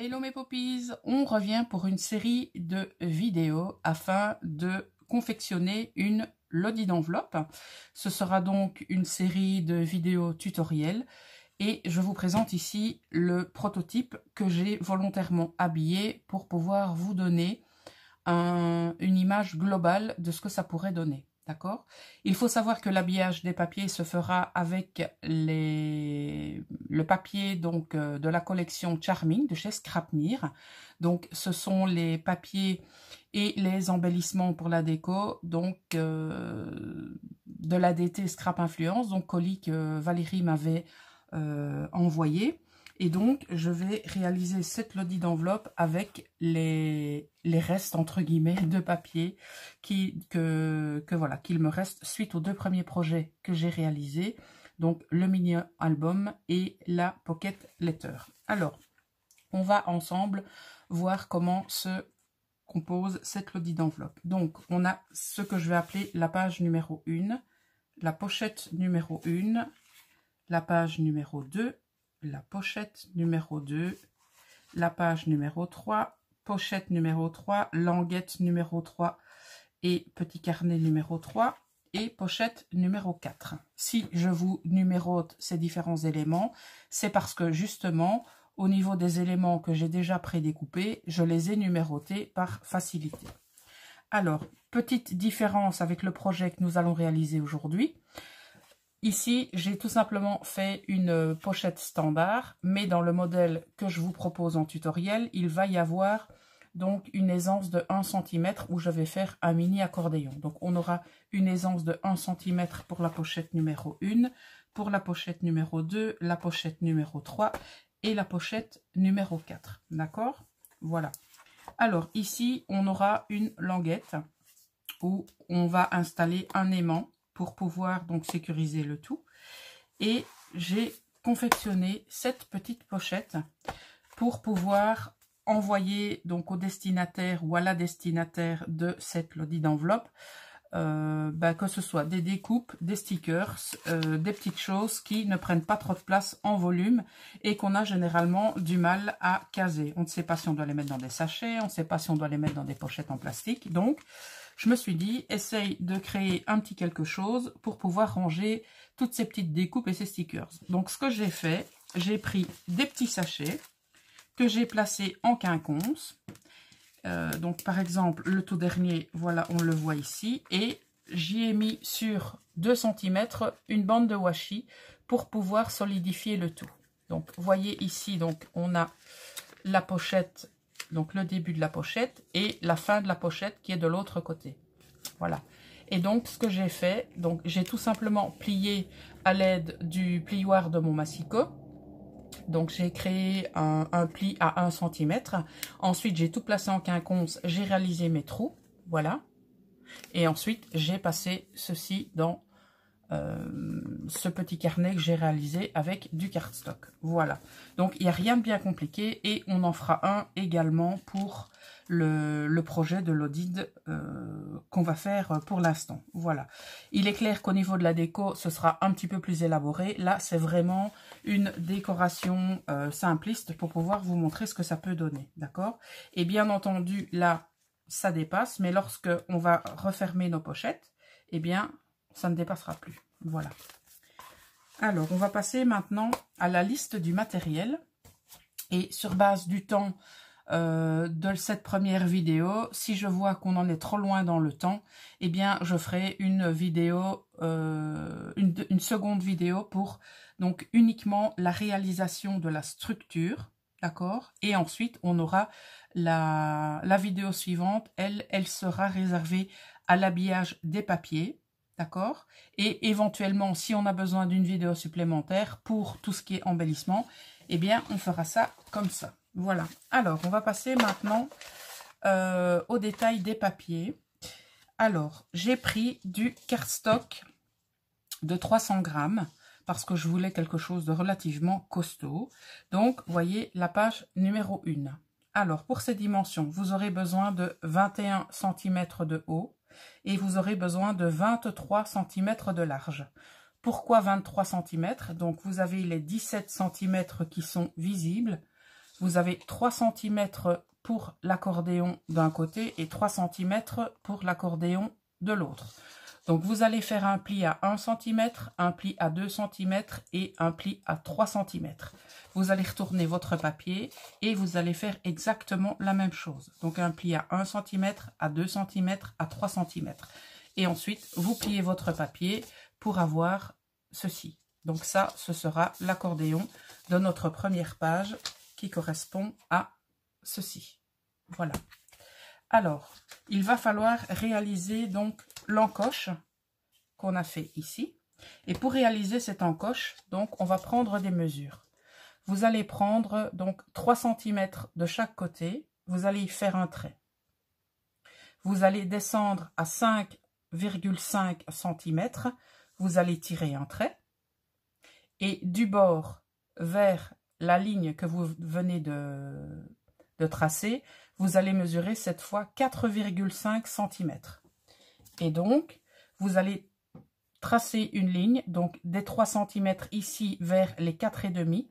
Hello mes poppies, on revient pour une série de vidéos afin de confectionner une lodi d'enveloppe. Ce sera donc une série de vidéos tutoriels et je vous présente ici le prototype que j'ai volontairement habillé pour pouvoir vous donner une image globale de ce que ça pourrait donner. D'accord? Il faut savoir que l'habillage des papiers se fera avec le papier donc, de la collection Charming de chez Scrapmeer. Donc ce sont les papiers et les embellissements pour la déco donc, de l'ADT Scrap Influence, donc colis que Valérie m'avait envoyé. Et donc, je vais réaliser cette lodi d'enveloppe avec les restes, entre guillemets, de papier qu'il me reste suite aux deux premiers projets que j'ai réalisés. Donc, le mini-album et la pocket letter. Alors, on va ensemble voir comment se compose cette lodi d'enveloppe. Donc, on a ce que je vais appeler la page numéro 1, la pochette numéro 1, la page numéro 2, la pochette numéro 2, la page numéro 3, pochette numéro 3, languette numéro 3 et petit carnet numéro 3 et pochette numéro 4. Si je vous numérote ces différents éléments, c'est parce que justement, au niveau des éléments que j'ai déjà prédécoupés, je les ai numérotés par facilité. Alors, petite différence avec le projet que nous allons réaliser aujourd'hui. Ici, j'ai tout simplement fait une pochette standard, mais dans le modèle que je vous propose en tutoriel, il va y avoir donc une aisance de 1 cm où je vais faire un mini accordéon. Donc, on aura une aisance de 1 cm pour la pochette numéro 1, pour la pochette numéro 2, la pochette numéro 3 et la pochette numéro 4. D'accord? Voilà. Alors, ici, on aura une languette où on va installer un aimant pour pouvoir donc sécuriser le tout. Et j'ai confectionné cette petite pochette pour pouvoir envoyer donc au destinataire ou à la destinataire de cette lodi d'enveloppe, que ce soit des découpes, des stickers, des petites choses qui ne prennent pas trop de place en volume et qu'on a généralement du mal à caser. On ne sait pas si on doit les mettre dans des sachets, on ne sait pas si on doit les mettre dans des pochettes en plastique. Donc, je me suis dit, essaye de créer un petit quelque chose pour pouvoir ranger toutes ces petites découpes et ces stickers. Donc, ce que j'ai fait, j'ai pris des petits sachets que j'ai placés en quinconce. Donc, par exemple, le tout dernier, voilà, on le voit ici. Et j'y ai mis sur 2 cm une bande de washi pour pouvoir solidifier le tout. Donc, vous voyez ici, donc, on a la pochette. Donc le début de la pochette et la fin de la pochette qui est de l'autre côté. Voilà. Et donc ce que j'ai fait, donc j'ai tout simplement plié à l'aide du plioir de mon massicot. Donc j'ai créé un pli à 1 cm. Ensuite j'ai tout placé en quinconce, j'ai réalisé mes trous. Voilà. Et ensuite j'ai passé ceci dans ce petit carnet que j'ai réalisé avec du cardstock. Voilà. Donc, il n'y a rien de bien compliqué et on en fera un également pour le projet de l'Odide qu'on va faire pour l'instant. Voilà. Il est clair qu'au niveau de la déco, ce sera un petit peu plus élaboré. Là, c'est vraiment une décoration simpliste pour pouvoir vous montrer ce que ça peut donner. D'accord? Et bien entendu, là, ça dépasse, mais lorsque on va refermer nos pochettes, eh bien, ça ne dépassera plus. Voilà. Alors, on va passer maintenant à la liste du matériel. Et sur base du temps de cette première vidéo, si je vois qu'on en est trop loin dans le temps, eh bien, je ferai une vidéo, une seconde vidéo pour donc uniquement la réalisation de la structure. D'accord? Et ensuite, on aura la vidéo suivante. Elle sera réservée à l'habillage des papiers. D'accord? Et éventuellement, si on a besoin d'une vidéo supplémentaire pour tout ce qui est embellissement, eh bien, on fera ça comme ça. Voilà. Alors, on va passer maintenant au détail des papiers. Alors, j'ai pris du cardstock de 300 grammes parce que je voulais quelque chose de relativement costaud. Donc, vous voyez la page numéro 1. Alors, pour ces dimensions, vous aurez besoin de 21 cm de haut. Et vous aurez besoin de 23 cm de large. Pourquoi 23 cm? Donc vous avez les 17 cm qui sont visibles. vous avez 3 cm pour l'accordéon d'un côté et 3 cm pour l'accordéon de l'autre. Donc vous allez faire un pli à 1 cm, un pli à 2 cm et un pli à 3 cm. Vous allez retourner votre papier et vous allez faire exactement la même chose. Donc un pli à 1 cm, à 2 cm, à 3 cm. Et ensuite, vous pliez votre papier pour avoir ceci. Donc ça, ce sera l'accordéon de notre première page qui correspond à ceci. Voilà. Alors, il va falloir réaliser donc l'encoche qu'on a fait ici. Et pour réaliser cette encoche, donc on va prendre des mesures. Vous allez prendre donc 3 cm de chaque côté. Vous allez y faire un trait. Vous allez descendre à 5,5 cm. Vous allez tirer un trait. Et du bord vers la ligne que vous venez de tracer, vous allez mesurer cette fois 4,5 cm. Et donc, vous allez tracer une ligne, donc des 3 cm ici vers les 4,5.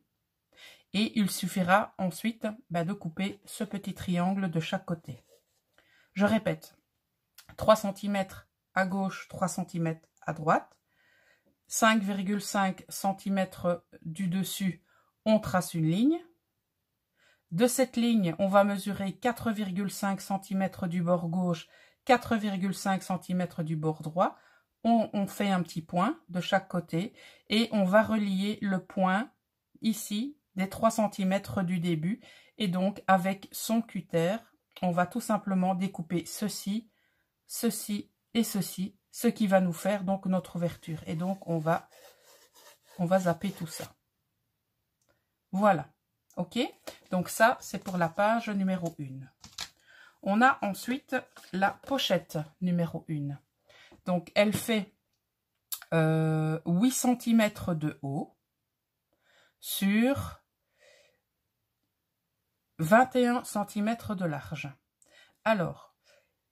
Et il suffira ensuite de couper ce petit triangle de chaque côté. Je répète, 3 cm à gauche, 3 cm à droite. 5,5 cm du dessus, on trace une ligne. De cette ligne, on va mesurer 4,5 cm du bord gauche, 4,5 cm du bord droit. On fait un petit point de chaque côté et on va relier le point ici des 3 cm du début. Et donc, avec son cutter, on va tout simplement découper ceci, ceci et ceci, ce qui va nous faire donc notre ouverture. Et donc, on va zapper tout ça. Voilà. OK? Donc ça, c'est pour la page numéro 1. On a ensuite la pochette numéro 1. Donc, elle fait 8 cm de haut sur 21 cm de large. Alors,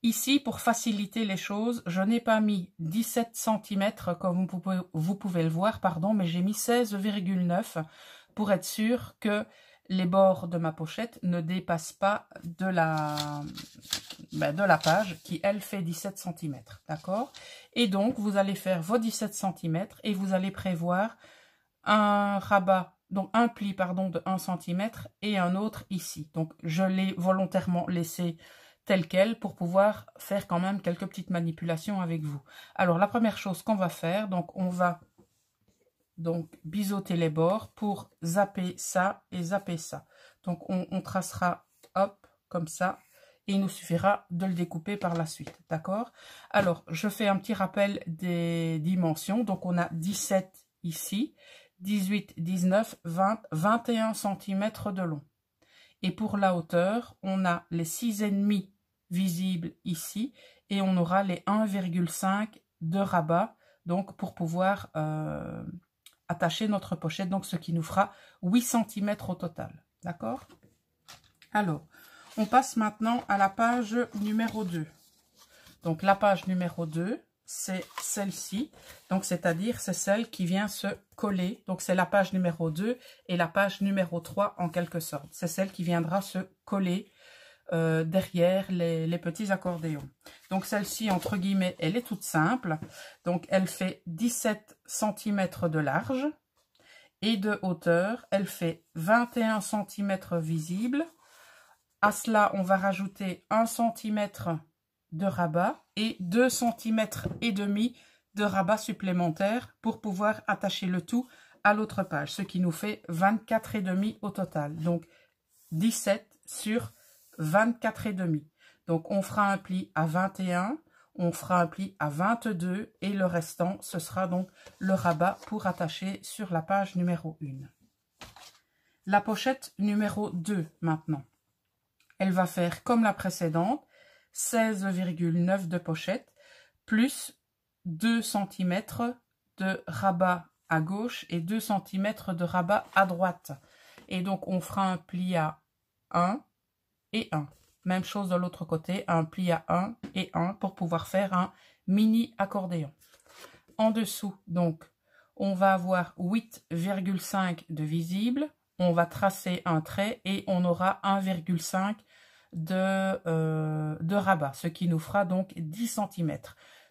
ici, pour faciliter les choses, je n'ai pas mis 17 cm comme vous pouvez le voir, pardon, mais j'ai mis 16,9 pour être sûr que les bords de ma pochette ne dépassent pas de la page qui, elle, fait 17 cm. D'accord? Et donc, vous allez faire vos 17 cm et vous allez prévoir un rabat, donc un pli, pardon, de 1 cm et un autre ici. Donc, je l'ai volontairement laissé tel quel pour pouvoir faire quand même quelques petites manipulations avec vous. Alors, la première chose qu'on va faire, donc on va donc biseauter les bords pour zapper ça et zapper ça. Donc, on tracera, hop, comme ça, et il nous suffira de le découper par la suite, d'accord? Alors, je fais un petit rappel des dimensions. Donc, on a 17 ici, 18, 19, 20, 21 cm de long. Et pour la hauteur, on a les 6,5 visibles ici et on aura les 1,5 de rabat, donc pour pouvoir attacher notre pochette, donc ce qui nous fera 8 cm au total, d'accord? Alors, on passe maintenant à la page numéro 2. Donc la page numéro 2, c'est celle-ci, donc c'est-à-dire c'est celle qui vient se coller, donc c'est la page numéro 2 et la page numéro 3 en quelque sorte, c'est celle qui viendra se coller derrière les petits accordéons. Donc celle-ci, entre guillemets, elle est toute simple, donc elle fait 17 cm de large et de hauteur, elle fait 21 cm visible. À cela, on va rajouter 1 cm de rabat et 2 cm et demi de rabat supplémentaire pour pouvoir attacher le tout à l'autre page, ce qui nous fait 24,5 au total. Donc 17 sur 24,5. Donc on fera un pli à 21, on fera un pli à 22 et le restant, ce sera donc le rabat pour attacher sur la page numéro 1. La pochette numéro 2 maintenant. Elle va faire comme la précédente, 16,9 de pochette, plus 2 cm de rabat à gauche et 2 cm de rabat à droite. Et donc, on fera un pli à 1 et 1. Même chose de l'autre côté, un pli à 1 et 1 pour pouvoir faire un mini accordéon. En dessous, donc, on va avoir 8,5 de visible, on va tracer un trait et on aura 1,5 de rabat, ce qui nous fera donc 10 cm.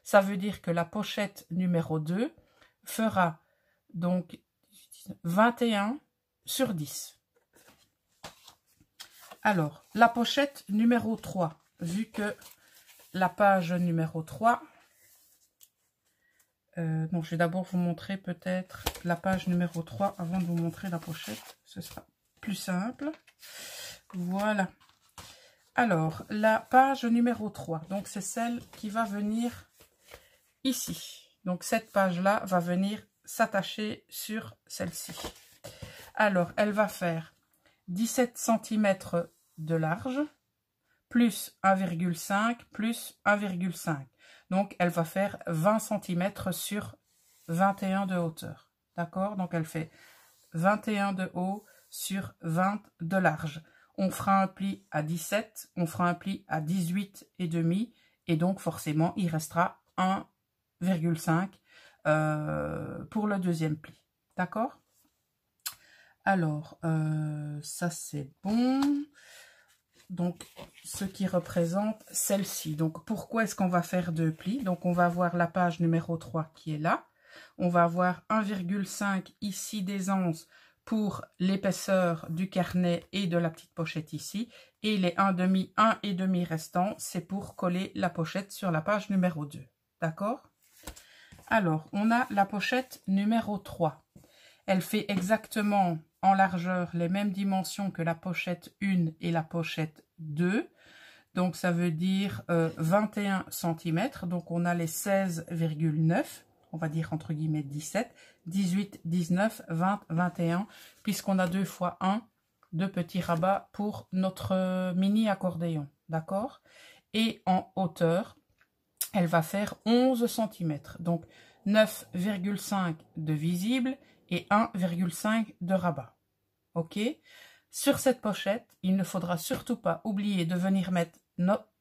Ça veut dire que la pochette numéro 2 fera donc 21 sur 10. Alors, la pochette numéro 3, vu que la page numéro 3, donc je vais d'abord vous montrer peut-être la page numéro 3 avant de vous montrer la pochette, ce sera plus simple. Voilà. Alors, la page numéro 3, donc c'est celle qui va venir ici. Donc cette page-là va venir s'attacher sur celle-ci. Alors, elle va faire 17 cm de large, plus 1,5, plus 1,5. Donc, elle va faire 20 cm sur 21 de hauteur. D'accord? Donc, elle fait 21 de haut sur 20 de large. On fera un pli à 17, on fera un pli à 18,5 et donc forcément, il restera 1,5 pour le deuxième pli. D'accord? Alors, ça c'est bon. Donc, ce qui représente celle-ci. Donc, pourquoi est-ce qu'on va faire 2 plis? Donc, on va avoir la page numéro 3 qui est là. On va avoir 1,5 ici d'aisance pour l'épaisseur du carnet et de la petite pochette ici. Et les 1,5 restants, c'est pour coller la pochette sur la page numéro 2. D'accord? Alors, on a la pochette numéro 3. Elle fait exactement en largeur les mêmes dimensions que la pochette 1 et la pochette 2. Donc, ça veut dire 21 cm. Donc, on a les 16,9. On va dire entre guillemets 17, 18, 19, 20, 21. Puisqu'on a 2 fois 1 de petits rabats pour notre mini accordéon. D'accord? Et en hauteur, elle va faire 11 cm. Donc, 9,5 de visible et 1,5 de rabat. Ok? Sur cette pochette, il ne faudra surtout pas oublier de venir mettre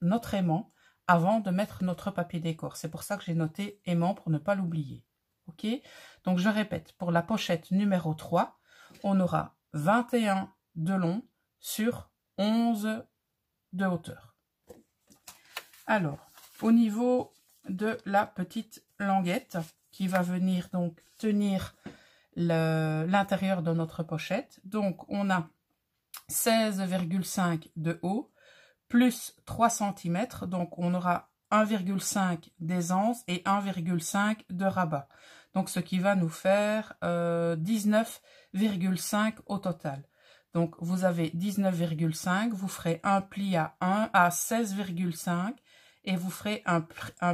notre aimant avant de mettre notre papier décor. C'est pour ça que j'ai noté aimant pour ne pas l'oublier. Ok? Donc je répète, pour la pochette numéro 3, on aura 21 de long sur 11 de hauteur. Alors, au niveau de la petite languette qui va venir donc tenir l'intérieur de notre pochette. Donc, on a 16,5 de haut, plus 3 cm. Donc, on aura 1,5 d'aisance et 1,5 de rabat. Donc, ce qui va nous faire 19,5 au total. Donc, vous avez 19,5, vous ferez un pli à 16,5 et vous ferez un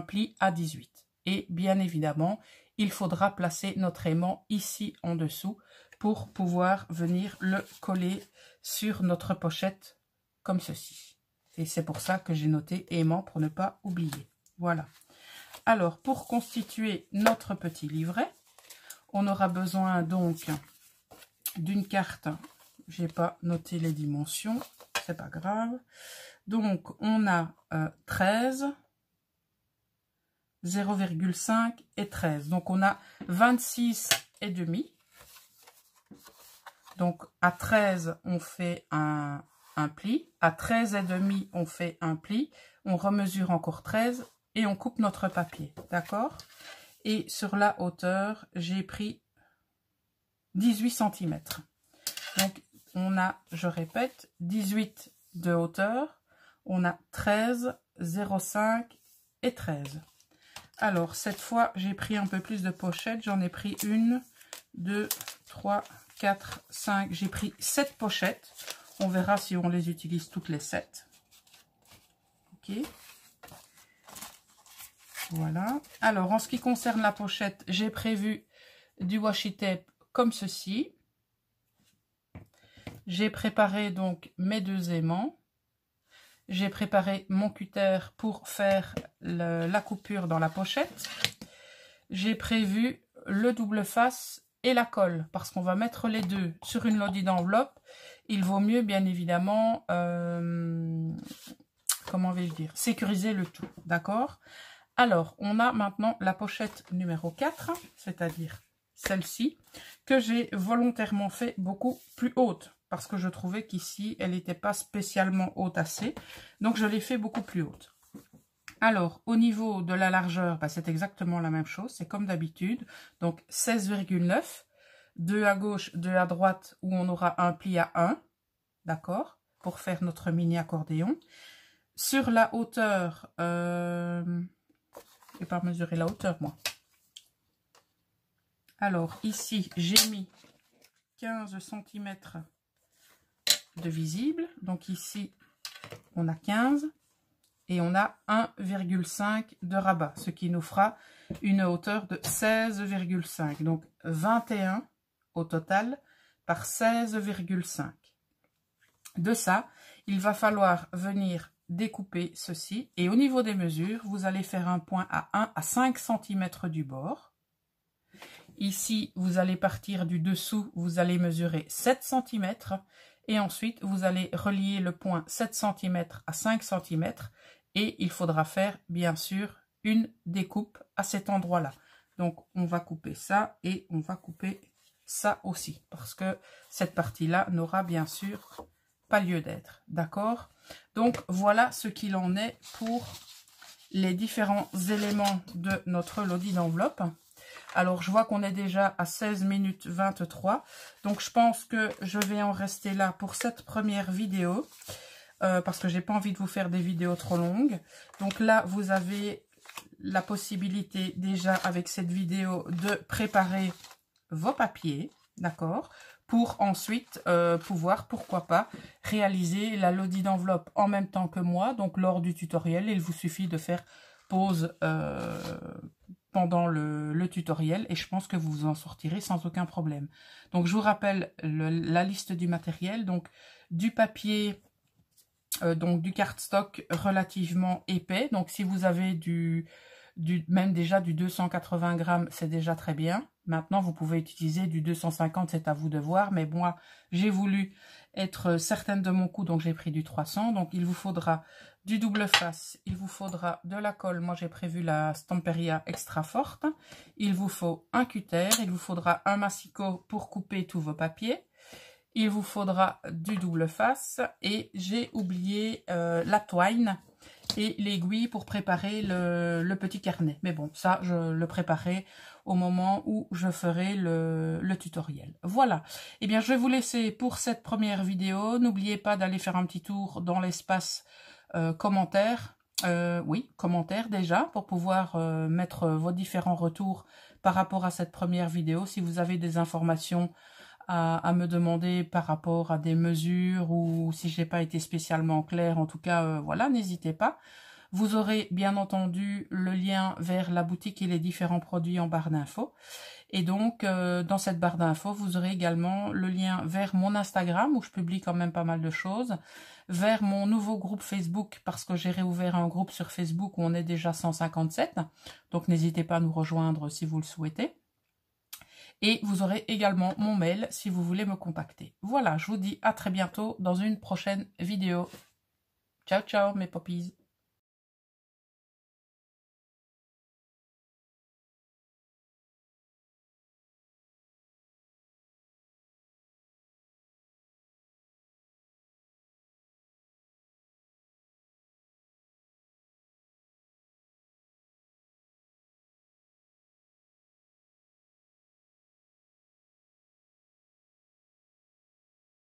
pli à 18. Et bien évidemment, il faudra placer notre aimant ici en dessous pour pouvoir venir le coller sur notre pochette comme ceci. Et c'est pour ça que j'ai noté aimant pour ne pas oublier. Voilà. Alors, pour constituer notre petit livret, on aura besoin donc d'une carte. Je n'ai pas noté les dimensions, c'est pas grave. Donc, on a 13, 0,5 et 13. Donc, on a 26,5. Donc, à 13, on fait un pli. À 13,5, on fait un pli. On remesure encore 13 et on coupe notre papier. D'accord? Et sur la hauteur, j'ai pris 18 cm. Donc, on a, je répète, 18 de hauteur. On a 13, 0,5 et 13. Alors, cette fois, j'ai pris un peu plus de pochettes. J'en ai pris 1, 2, 3, 4, 5. J'ai pris 7 pochettes. On verra si on les utilise toutes les 7. Ok. Voilà. Alors, en ce qui concerne la pochette, j'ai prévu du washi tape comme ceci. J'ai préparé donc mes 2 aimants. J'ai préparé mon cutter pour faire la coupure dans la pochette. J'ai prévu le double face et la colle parce qu'on va mettre les deux sur une lodi d'enveloppe. Il vaut mieux bien évidemment, comment vais-je dire, sécuriser le tout. D'accord? Alors, on a maintenant la pochette numéro 4, c'est-à-dire celle-ci, que j'ai volontairement fait beaucoup plus haute. Parce que je trouvais qu'ici, elle n'était pas spécialement haute assez. Donc, je l'ai fait beaucoup plus haute. Alors, au niveau de la largeur, bah, c'est exactement la même chose. C'est comme d'habitude. Donc, 16,9. 2 à gauche, 2 à droite, où on aura un pli à 1. D'accord? Pour faire notre mini accordéon. Sur la hauteur, je ne vais pas mesurer la hauteur, moi. Alors, ici, j'ai mis 15 cm de visible. Donc ici, on a 15 et on a 1,5 de rabat, ce qui nous fera une hauteur de 16,5. Donc 21 au total par 16,5. De ça, il va falloir venir découper ceci. Et au niveau des mesures, vous allez faire un point à 1 à 5 cm du bord. Ici, vous allez partir du dessous, vous allez mesurer 7 cm. Et ensuite, vous allez relier le point 7 cm à 5 cm. Et il faudra faire, bien sûr, une découpe à cet endroit-là. Donc, on va couper ça et on va couper ça aussi. Parce que cette partie-là n'aura bien sûr pas lieu d'être. D'accord? Donc, voilà ce qu'il en est pour les différents éléments de notre lodi d'enveloppe. Alors, je vois qu'on est déjà à 16 minutes 23. Donc, je pense que je vais en rester là pour cette première vidéo. Parce que j'ai pas envie de vous faire des vidéos trop longues. Donc là, vous avez la possibilité déjà avec cette vidéo de préparer vos papiers. D'accord? Pour ensuite pouvoir, pourquoi pas, réaliser la lodi d'enveloppe en même temps que moi. Donc, lors du tutoriel, il vous suffit de faire pause pendant le tutoriel et je pense que vous vous en sortirez sans aucun problème. Donc, je vous rappelle la liste du matériel. Donc, du papier, donc du cardstock relativement épais. Donc, si vous avez même déjà du 280 grammes, c'est déjà très bien. Maintenant, vous pouvez utiliser du 250, c'est à vous de voir. Mais moi, j'ai voulu être certaine de mon coup, donc j'ai pris du 300. Donc, il vous faudra du double face. Il vous faudra de la colle. Moi, j'ai prévu la Stamperia extra forte. Il vous faut un cutter. Il vous faudra un massicot pour couper tous vos papiers. Il vous faudra du double face. Et j'ai oublié la twine et l'aiguille pour préparer le petit carnet. Mais bon, ça, je le préparerai au moment où je ferai le tutoriel. Voilà. Eh bien, je vais vous laisser pour cette première vidéo. N'oubliez pas d'aller faire un petit tour dans l'espace commentaires. Oui, commentaires déjà, pour pouvoir mettre vos différents retours par rapport à cette première vidéo. Si vous avez des informations à me demander par rapport à des mesures ou si j'ai pas été spécialement claire, en tout cas, voilà, n'hésitez pas. Vous aurez bien entendu le lien vers la boutique et les différents produits en barre d'infos. Et donc, dans cette barre d'infos, vous aurez également le lien vers mon Instagram où je publie quand même pas mal de choses, vers mon nouveau groupe Facebook parce que j'ai réouvert un groupe sur Facebook où on est déjà 157. Donc, n'hésitez pas à nous rejoindre si vous le souhaitez. Et vous aurez également mon mail si vous voulez me contacter. Voilà, je vous dis à très bientôt dans une prochaine vidéo. Ciao, ciao mes poppies.